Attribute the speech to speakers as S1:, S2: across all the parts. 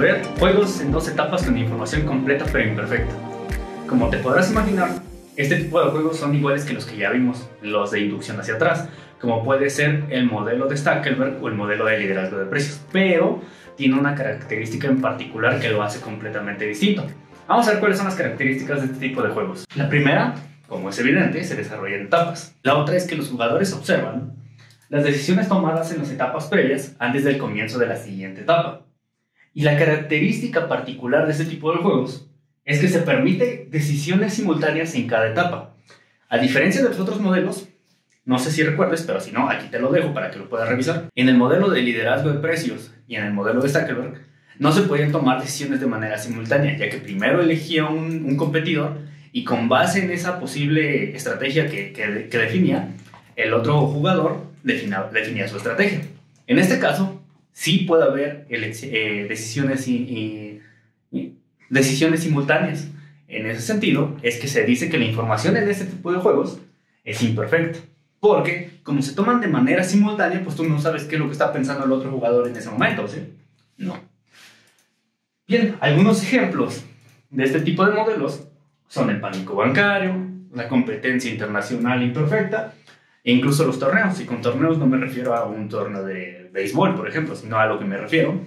S1: ver juegos en dos etapas con información completa pero imperfecta. Como te podrás imaginar, este tipo de juegos son iguales que los que ya vimos, los de inducción hacia atrás, como puede ser el modelo de Stackelberg o el modelo de liderazgo de precios, pero tiene una característica en particular que lo hace completamente distinto. Vamos a ver cuáles son las características de este tipo de juegos. La primera, como es evidente, se desarrolla en etapas. La otra es que los jugadores observan las decisiones tomadas en las etapas previas antes del comienzo de la siguiente etapa. Y la característica particular de este tipo de juegos es que se permite decisiones simultáneas en cada etapa. A diferencia de los otros modelos, no sé si recuerdes, pero si no, aquí te lo dejo para que lo puedas revisar. En el modelo de liderazgo de precios y en el modelo de Stackelberg, no se podían tomar decisiones de manera simultánea, ya que primero elegía un competidor y con base en esa posible estrategia que definía, el otro jugador definía su estrategia. En este caso, sí puede haber decisiones simultáneas. En ese sentido, es que se dice que la información en este tipo de juegos es imperfecta. Porque, como se toman de manera simultánea, pues tú no sabes qué es lo que está pensando el otro jugador en ese momento, ¿sí? No. Bien, algunos ejemplos de este tipo de modelos son el pánico bancario, la competencia internacional imperfecta, e incluso los torneos. Y con torneos no me refiero a un torneo de béisbol, por ejemplo, sino a lo que me refiero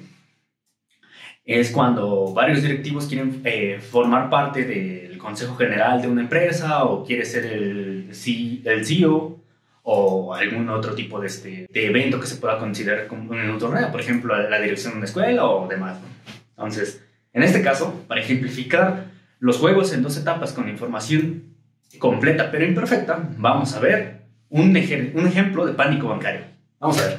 S1: es cuando varios directivos quieren formar parte del consejo general de una empresa o quiere ser el CEO o algún otro tipo de evento que se pueda considerar como en un torneo, por ejemplo, la dirección de una escuela o demás, ¿no? Entonces, en este caso, para ejemplificar los juegos en dos etapas con información completa pero imperfecta, vamos a ver un ejemplo de pánico bancario. Vamos a ver.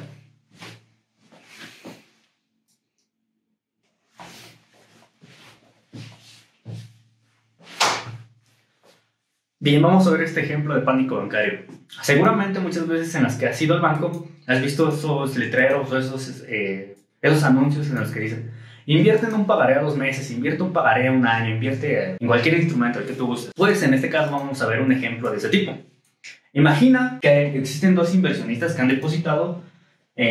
S1: Bien, vamos a ver este ejemplo de pánico bancario. Seguramente muchas veces en las que has ido al banco has visto esos letreros o esos anuncios en los que dicen: invierte en un pagaré a 2 meses, invierte un pagaré a 1 año, invierte en cualquier instrumento que tú gustes. Pues en este caso vamos a ver un ejemplo de ese tipo. Imagina que existen dos inversionistas que han depositado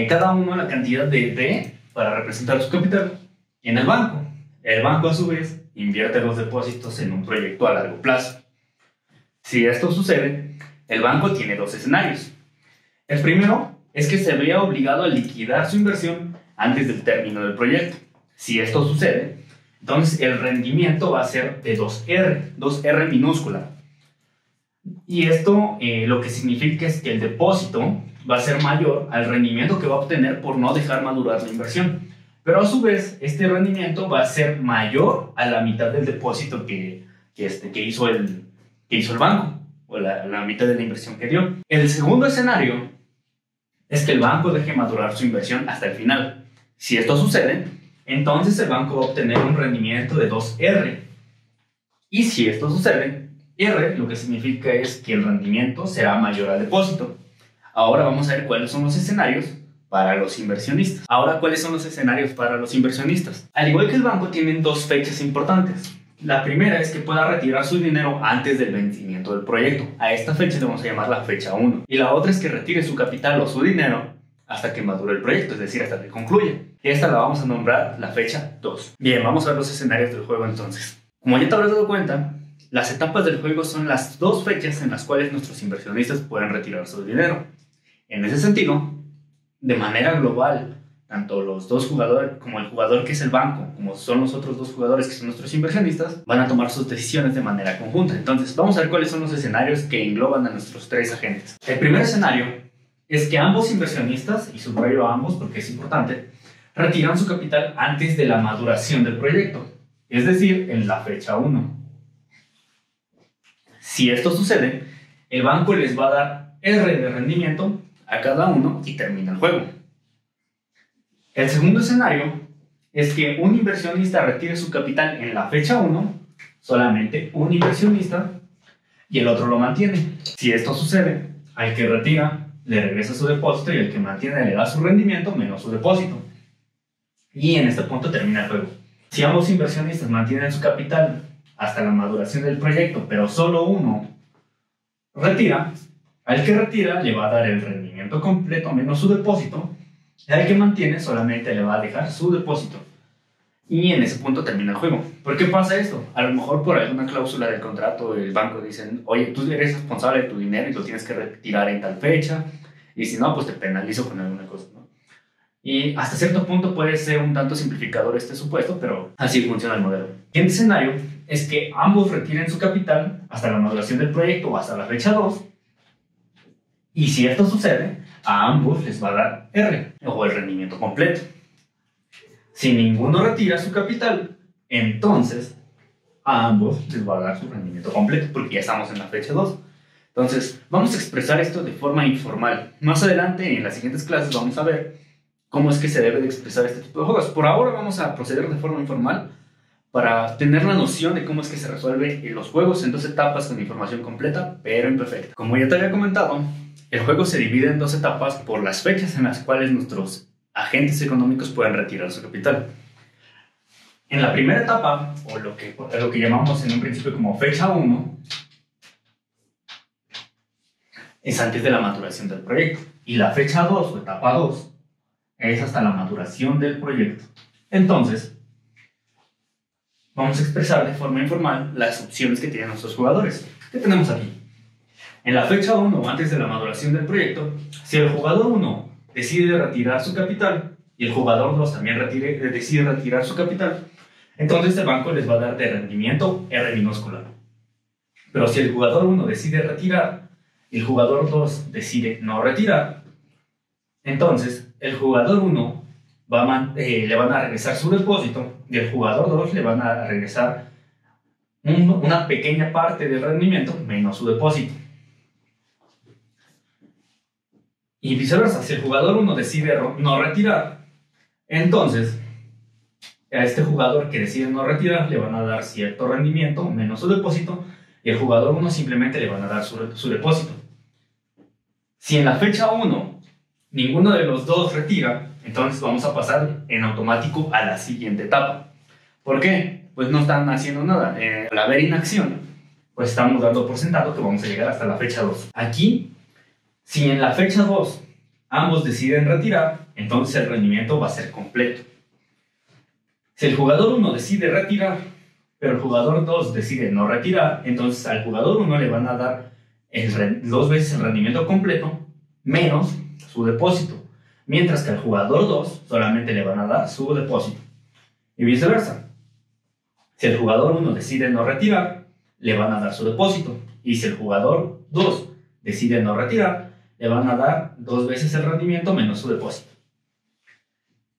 S1: cada uno la cantidad de D para representar su capital en el banco. El banco a su vez invierte los depósitos en un proyecto a largo plazo. Si esto sucede, el banco tiene dos escenarios. El primero es que se vea obligado a liquidar su inversión antes del término del proyecto. Si esto sucede, entonces el rendimiento va a ser de 2R minúscula. Y esto lo que significa es que el depósito va a ser mayor al rendimiento que va a obtener por no dejar madurar la inversión. Pero a su vez, este rendimiento va a ser mayor a la mitad del depósito que hizo el banco, o la mitad de la inversión que dio. El segundo escenario es que el banco deje madurar su inversión hasta el final. Si esto sucede, entonces el banco va a obtener un rendimiento de 2R. Y si esto sucede, R lo que significa es que el rendimiento será mayor al depósito. Ahora vamos a ver cuáles son los escenarios para los inversionistas. Ahora, ¿cuáles son los escenarios para los inversionistas? Al igual que el banco, tienen dos fechas importantes. La primera es que pueda retirar su dinero antes del vencimiento del proyecto. A esta fecha le vamos a llamar la fecha 1. Y la otra es que retire su capital o su dinero hasta que madure el proyecto, es decir, hasta que concluya. Esta la vamos a nombrar la fecha 2. Bien, vamos a ver los escenarios del juego entonces. Como ya te habrás dado cuenta, las etapas del juego son las dos fechas en las cuales nuestros inversionistas pueden retirar su dinero. En ese sentido, de manera global, tanto los dos jugadores como el jugador que es el banco, como son los otros dos jugadores que son nuestros inversionistas, van a tomar sus decisiones de manera conjunta. Entonces, vamos a ver cuáles son los escenarios que engloban a nuestros tres agentes. El primer escenario es que ambos inversionistas, y subrayo a ambos porque es importante, retiran su capital antes de la maduración del proyecto, es decir, en la fecha 1. Si esto sucede, el banco les va a dar R de rendimiento a cada uno y termina el juego. El segundo escenario es que un inversionista retire su capital en la fecha 1, solamente un inversionista, y el otro lo mantiene. Si esto sucede, al que retira le regresa su depósito y el que mantiene le da su rendimiento menos su depósito. Y en este punto termina el juego. Si ambos inversionistas mantienen su capital hasta la maduración del proyecto, pero solo uno retira, al que retira le va a dar el rendimiento completo menos su depósito, y al que mantiene solamente le va a dejar su depósito. y en ese punto termina el juego. ¿Por qué pasa esto? A lo mejor por alguna cláusula del contrato el banco dicen, oye, tú eres responsable de tu dinero y lo tienes que retirar en tal fecha, y si no, pues te penalizo con alguna cosa, ¿no? Y hasta cierto punto puede ser un tanto simplificador este supuesto, pero así funciona el modelo. El siguiente escenario es que ambos retiren su capital hasta la maduración del proyecto o hasta la fecha 2, y si esto sucede, a ambos les va a dar R, o el rendimiento completo. Si ninguno retira su capital, entonces a ambos les va a dar su rendimiento completo, porque ya estamos en la fecha 2. Entonces, vamos a expresar esto de forma informal. Más adelante, en las siguientes clases, vamos a ver cómo es que se debe de expresar este tipo de juegos. Por ahora vamos a proceder de forma informal para tener la noción de cómo es que se resuelve los juegos en 2 etapas con información completa, pero imperfecta. Como ya te había comentado, el juego se divide en 2 etapas por las fechas en las cuales nuestros agentes económicos pueden retirar su capital. En la primera etapa, o lo que llamamos en un principio como fecha 1, es antes de la maduración del proyecto. Y la fecha 2, o etapa 2, es hasta la maduración del proyecto. Entonces, vamos a expresar de forma informal las opciones que tienen nuestros jugadores. ¿Qué tenemos aquí? En la fecha 1, antes de la maduración del proyecto, si el jugador 1 decide retirar su capital y el jugador 2 también decide retirar su capital, entonces el banco les va a dar de rendimiento R minúscula. Pero si el jugador 1 decide retirar y el jugador 2 decide no retirar, entonces el jugador 1 le van a regresar su depósito y el jugador 2 le van a regresar una pequeña parte del rendimiento menos su depósito. Y viceversa, si el jugador 1 decide no retirar, entonces a este jugador que decide no retirar le van a dar cierto rendimiento menos su depósito y el jugador 1 simplemente le van a dar su depósito. Si en la fecha 1 ninguno de los dos retira, entonces vamos a pasar en automático a la siguiente etapa. ¿Por qué? Pues no están haciendo nada. Al haber inacción, pues estamos dando por sentado que vamos a llegar hasta la fecha 2. Aquí, si en la fecha 2 ambos deciden retirar, entonces el rendimiento va a ser completo. Si el jugador 1 decide retirar, pero el jugador 2 decide no retirar, entonces al jugador 1 le van a dar 2 veces el rendimiento completo menos su depósito, mientras que al jugador 2 solamente le van a dar su depósito. Y viceversa. Si el jugador 1 decide no retirar, le van a dar su depósito. Y si el jugador 2 decide no retirar, le van a dar 2 veces el rendimiento menos su depósito.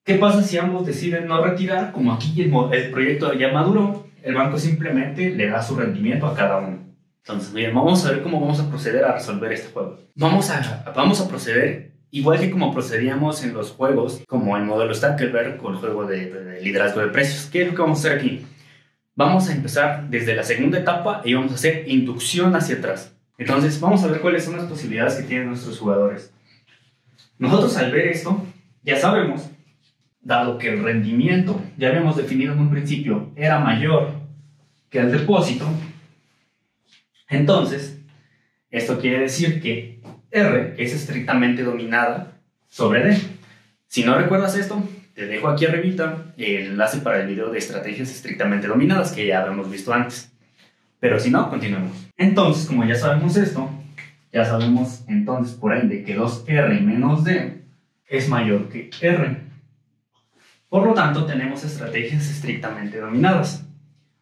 S1: ¿Qué pasa si ambos deciden no retirar? Como aquí el proyecto ya maduró, el banco simplemente le da su rendimiento a cada uno. Entonces, bien, vamos a ver cómo vamos a proceder a resolver este juego. Vamos a proceder igual que como procedíamos en los juegos, como el modelo Stackelberg o el juego de liderazgo de precios. ¿Qué es lo que vamos a hacer aquí? Vamos a empezar desde la segunda etapa y vamos a hacer inducción hacia atrás. Entonces, vamos a ver cuáles son las posibilidades que tienen nuestros jugadores. Nosotros al ver esto, ya sabemos, dado que el rendimiento, ya habíamos definido en un principio, era mayor que el depósito, entonces, esto quiere decir que R es estrictamente dominada sobre D. Si no recuerdas esto, te dejo aquí arribita el enlace para el video de estrategias estrictamente dominadas que ya habíamos visto antes. Pero si no, continuemos. Entonces, como ya sabemos esto, ya sabemos entonces por ende que 2R menos D es mayor que R. Por lo tanto, tenemos estrategias estrictamente dominadas.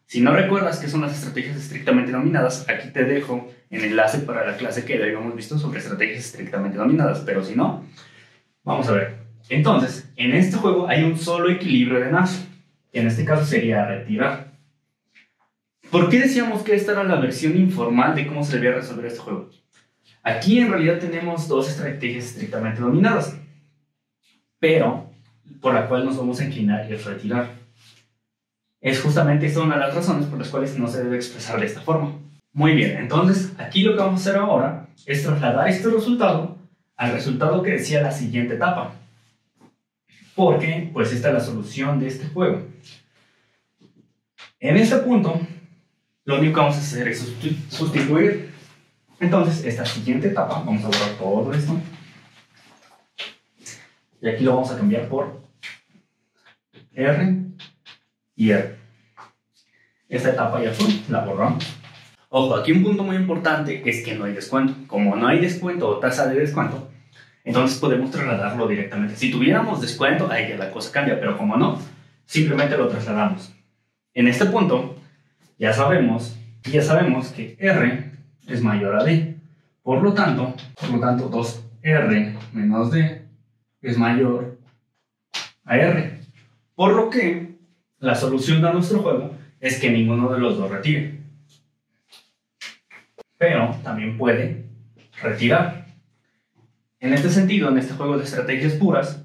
S1: Si no recuerdas qué son las estrategias estrictamente dominadas, aquí te dejo el enlace para la clase que ya habíamos visto sobre estrategias estrictamente dominadas, pero si no, vamos a ver. Entonces, en este juego hay un solo equilibrio de Nash, que en este caso sería retirar. ¿Por qué decíamos que esta era la versión informal de cómo se debía resolver este juego? Aquí en realidad tenemos 2 estrategias estrictamente dominadas, pero por la cual nos vamos a inclinar y es retirar. Es justamente esta una de las razones por las cuales no se debe expresar de esta forma. Muy bien, entonces aquí lo que vamos a hacer ahora es trasladar este resultado al resultado que decía la siguiente etapa. Porque, pues esta es la solución de este juego. En este punto, lo único que vamos a hacer es sustituir. Entonces, esta siguiente etapa, vamos a borrar todo esto. Y aquí lo vamos a cambiar por R y R. Esta etapa ya fue, la borramos. Ojo, aquí un punto muy importante es que no hay descuento. Como no hay descuento o tasa de descuento, entonces podemos trasladarlo directamente. Si tuviéramos descuento, ahí ya la cosa cambia, pero como no, simplemente lo trasladamos. En este punto, ya sabemos que R es mayor a D. Por lo tanto, 2R menos D es mayor a R. Por lo que la solución de nuestro juego es que ninguno de los dos retire. Pero también puede retirar. En este sentido, en este juego de estrategias puras,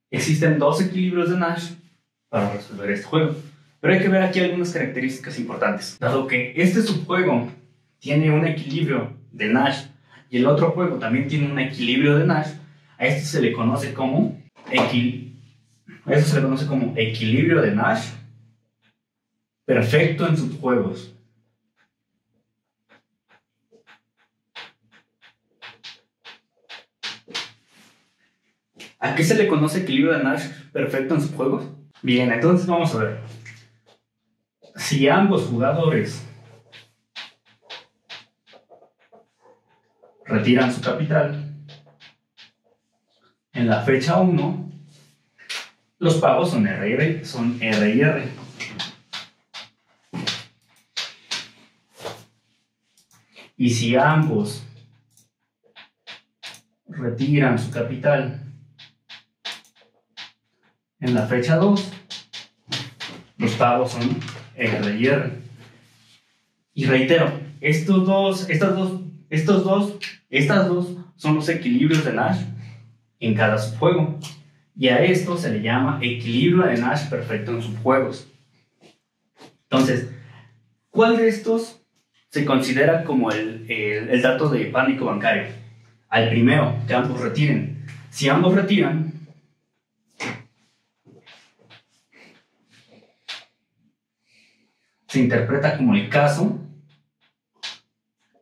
S1: existen dos equilibrios de Nash para resolver este juego. Pero hay que ver aquí algunas características importantes. Dado que este subjuego tiene un equilibrio de Nash y el otro juego también tiene un equilibrio de Nash, a esto se le conoce como equilibrio de Nash perfecto en subjuegos. ¿A qué se le conoce equilibrio de Nash perfecto en subjuegos? Bien, entonces vamos a ver. Si ambos jugadores retiran su capital en la fecha 1, los pagos son R y R. Y si ambos retiran su capital en la fecha 2, los pagos son R y R. Y reitero, estas dos son los equilibrios de Nash en cada subjuego. Y a esto se le llama equilibrio de Nash perfecto en subjuegos. Entonces, ¿cuál de estos se considera como el dato de pánico bancario? Al primero, que ambos retiren. Si ambos retiran, se interpreta como el caso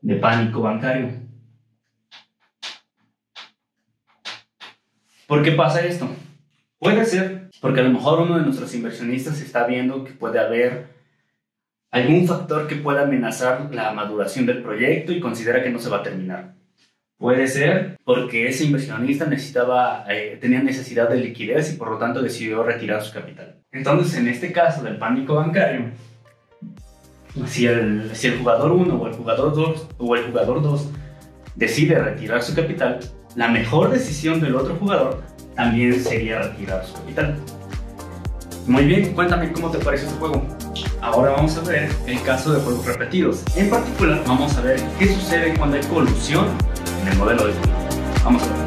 S1: de pánico bancario. ¿Por qué pasa esto? Puede ser porque a lo mejor uno de nuestros inversionistas está viendo que puede haber algún factor que pueda amenazar la maduración del proyecto y considera que no se va a terminar. Puede ser porque ese inversionista tenía necesidad de liquidez y por lo tanto decidió retirar su capital. Entonces, en este caso del pánico bancario, si el jugador 1 o el jugador 2 decide retirar su capital, la mejor decisión del otro jugador también sería retirar su capital. Muy bien, cuéntame cómo te parece este juego. Ahora vamos a ver el caso de juegos repetidos. En particular, vamos a ver qué sucede cuando hay colusión en el modelo de juego. Vamos a ver.